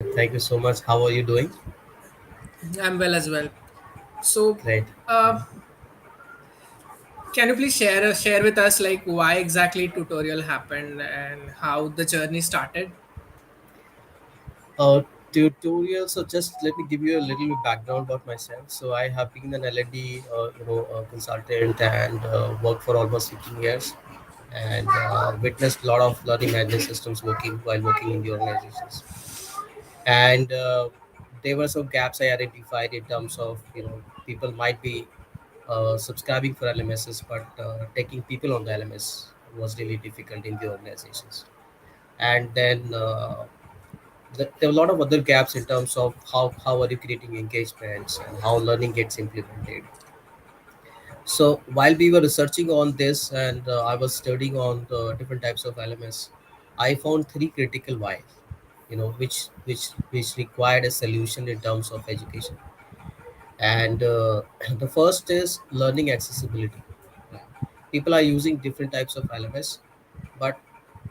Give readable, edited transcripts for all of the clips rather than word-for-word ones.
Thank you so much. How are you doing? I'm well as well. So, Great. uh, can you please share with us like why exactly tutorial happened and how the journey started? Uh, Tutorial. So just let me give you a little bit background about myself. So I have been an L&D, consultant and worked for almost 15 years, and witnessed a lot of learning management systems working while working in the organizations. And there were some gaps I identified in terms of people might be subscribing for LMSs, but taking people on the LMS was really difficult in the organizations. And then there are a lot of other gaps in terms of how are you creating engagements and how learning gets implemented. So while we were researching on this and I was studying on the different types of LMS, I found three critical whys, which required a solution in terms of education. And the first is learning accessibility. Yeah. People are using different types of LMS, but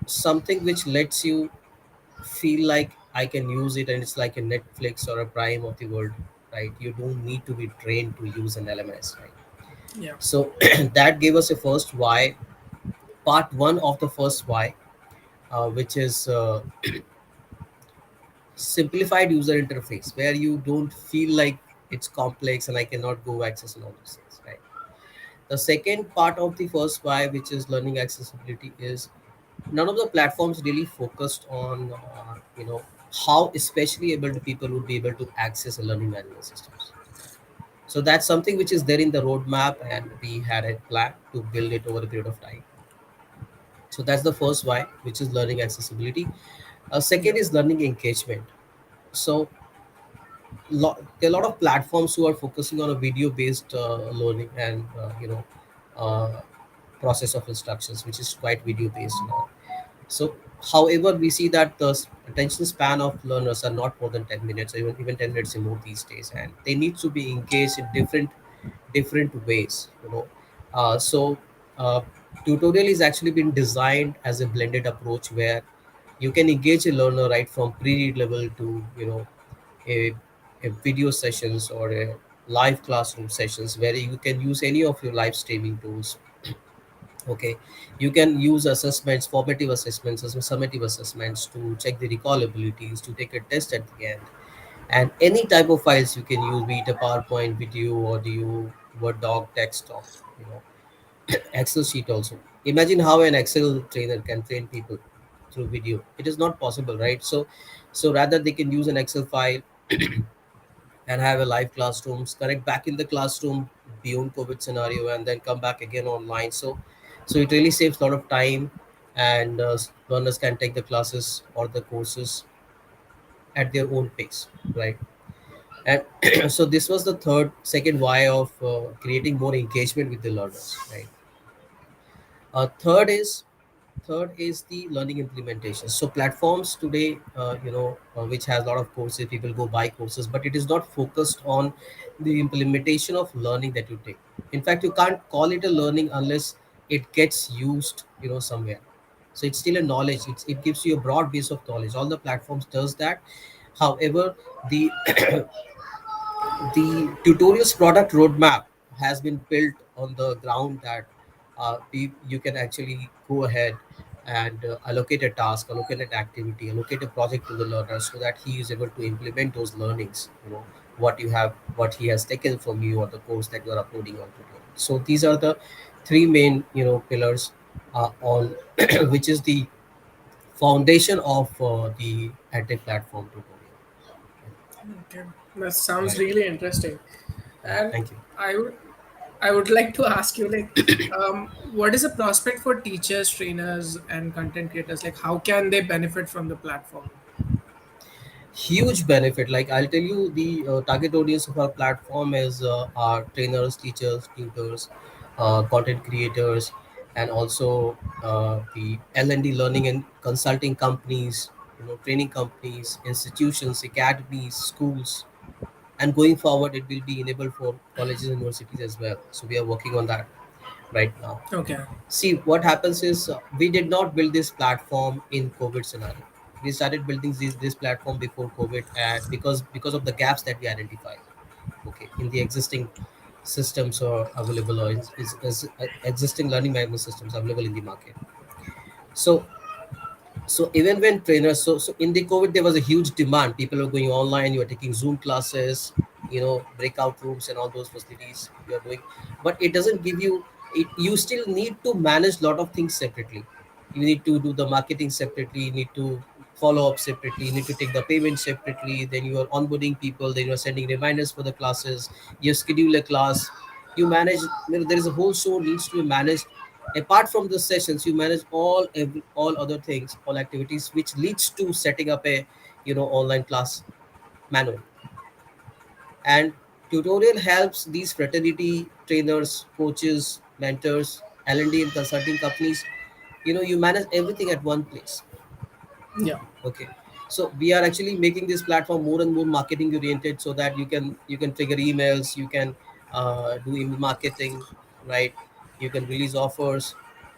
something which lets you feel like I can use it and it's like a Netflix or a Prime of the world, right? You don't need to be trained to use an LMS, right? Yeah. So that gave us a first why, part one of the first why, which is simplified user interface, where you don't feel like it's complex and I cannot go access and all those things, right? The second part of the first why, which is learning accessibility, is none of the platforms really focused on how especially able people would be able to access a learning management systems. So that's something which is there in the roadmap, and we had a plan to build it over a period of time. So that's the first why, which is learning accessibility. Yeah. Second is learning engagement. So there are a lot of platforms who are focusing on a video based learning and uh, process of instructions, which is quite video based now. So, however, we see that the attention span of learners are not more than 10 minutes, or even 10 minutes and more these days, and they need to be engaged in different ways. So uh, tutorial is actually been designed as a blended approach where you can engage a learner right from pre-read level to a, a video sessions or a live classroom sessions where you can use any of your live streaming tools. Okay, you can use assessments, formative assessments, summative assessments to check the recall abilities, to take a test at the end, and any type of files you can use, be it a PowerPoint, video, audio, Word doc, text, or you know Excel sheet also. Imagine how an Excel trainer can train people through video. It is not possible, right? So rather they can use an Excel file and have a live classrooms, connect back in the classroom beyond COVID scenario, and then come back again online. So it really saves a lot of time, and learners can take the classes or the courses at their own pace, right? And so this was the second why of creating more engagement with the learners, right? Third is the learning implementation. So platforms today, which has a lot of courses, people go buy courses, but it is not focused on the implementation of learning that you take. In fact, you can't call it a learning unless it gets used, somewhere. So it's still a knowledge. It gives you a broad base of knowledge. All the platforms does that. However, the the tutorials product roadmap has been built on the ground that you can actually go ahead and allocate a task, allocate an activity, allocate a project to the learner so that he is able to implement those learnings, what he has taken from you or the course that you are uploading on tutorial. So these are the three main pillars on which is the foundation of the EdTech platform tutorial. Okay. That sounds Right. really interesting. Yeah, And thank you. I would I would like to ask you like what is a prospect for teachers, trainers and content creators? Like how can they benefit from the platform? Huge benefit. Like I'll tell you, the target audience of our platform is our trainers, teachers, tutors, content creators, and also the L&D learning and consulting companies, training companies, institutions, academies, schools, and going forward it will be enabled for colleges and universities as well. So we are working on that right now. Okay. See, what happens is we did not build this platform in COVID scenario. We started building this platform before COVID, and because of the gaps that we identified, okay, in the existing systems are available, or existing learning management systems available in the market. So even when trainers, so in the COVID there was a huge demand. People were going online, you are taking Zoom classes, breakout rooms and all those facilities you are doing. But it doesn't give you it. You still need to manage a lot of things separately. You need to do the marketing separately, you need to follow up separately, you need to take the payment separately, then you are onboarding people, then you are sending reminders for the classes, you schedule a class, you manage, there is a whole show needs to be managed. Apart from the sessions, you manage all other things, all activities, which leads to setting up a online class manual. And Tutorial helps these fraternity trainers, coaches, mentors, L&D and consulting companies. You manage everything at one place. Yeah. Okay, so we are actually making this platform more and more marketing oriented, so that you can trigger emails, you can do email marketing, right? You can release offers,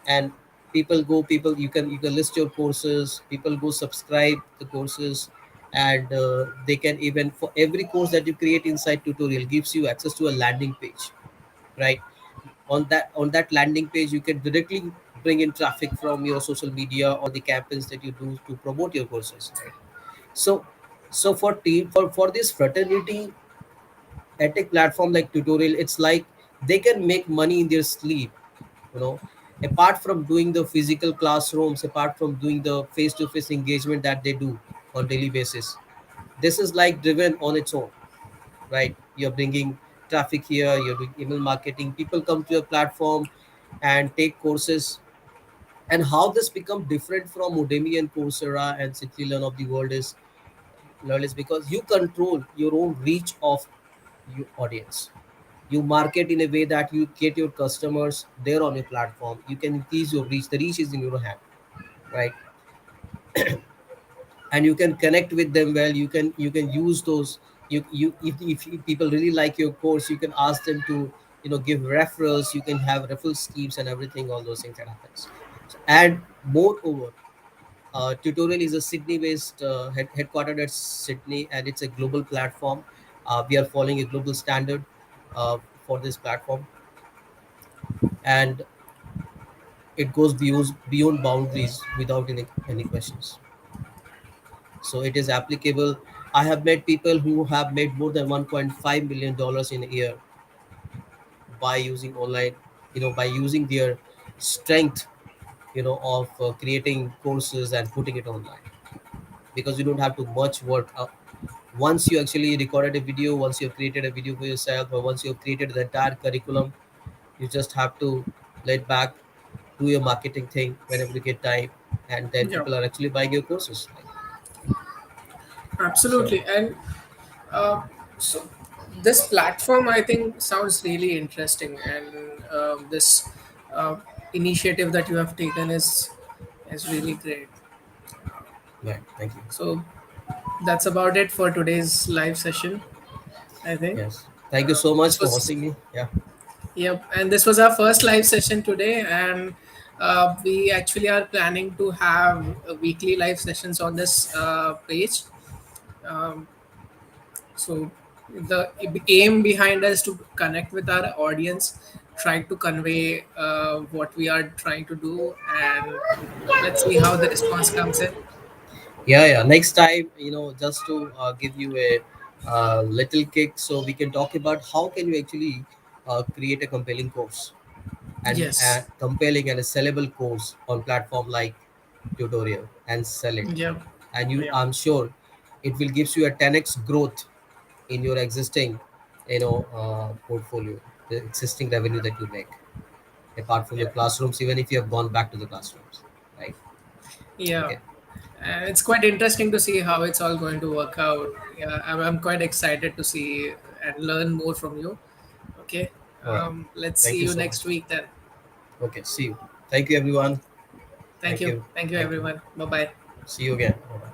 and people you can list your courses, people go subscribe the courses, and they can, even for every course that you create inside Tutorial, gives you access to a landing page, right? On that landing page, you can directly bring in traffic from your social media or the campaigns that you do to promote your courses, right? So so for this fraternity edtech platform like Tutorial, it's like they can make money in their sleep, you know apart from doing the physical classrooms, apart from doing the face-to-face engagement that they do on daily basis. This is like driven on its own, right? You're bringing traffic here, you're doing email marketing, people come to your platform and take courses. And how this become different from Udemy and Coursera and Citylon of the world is, because you control your own reach of your audience. You market in a way that you get your customers there on your platform. You can increase your reach. The reach is in your hand, right? And you can connect with them well. You can use those. If people really like your course, you can ask them to give referrals. You can have referral schemes and everything, all those things that happens. So, and moreover, Tutorial is a Sydney-based, headquartered at Sydney, and it's a global platform. We are following a global standard uh, for this platform, and it goes beyond boundaries without any questions. So it is applicable. I have met people who have made more than $1.5 million in a year by using online, by using their strength, of creating courses and putting it online, because you don't have to much work. Once you actually recorded a video, once you've created a video for yourself, or once you've created the entire curriculum, you just have to let back, do your marketing thing whenever you get time, and then Yeah. people are actually buying your courses. So Absolutely. And uh, so this platform, I think, sounds really interesting, and this uh, initiative that you have taken is really great. right, thank you. So that's about it for today's live session, I think. Yes, thank you so much This for was, hosting me. Yeah, yep, and this was our first live session today, and we actually are planning to have weekly live sessions on this page. Um, So the aim behind us to connect with our audience, try to convey what we are trying to do, and let's see how the response comes in. yeah. Next time, just to give you a little kick, so we can talk about how can you actually create a compelling course, and Yes. compelling and a sellable course on platform like Tutorial, and sell it. Yeah. And Yeah. I'm sure it will gives you a 10x growth in your existing, portfolio, the existing revenue that you make, apart from your Yeah. classrooms, even if you have gone back to the classrooms, right? Yeah. Okay, And it's quite interesting to see how it's all going to work out. Yeah, I'm quite excited to see and learn more from you. Okay. all right. Let's see Thank you you so much. next week then. Okay, see you. Thank you, everyone. Thank Thank you. you. Thank you, Thank you. everyone. Bye bye. See you again. Bye-bye.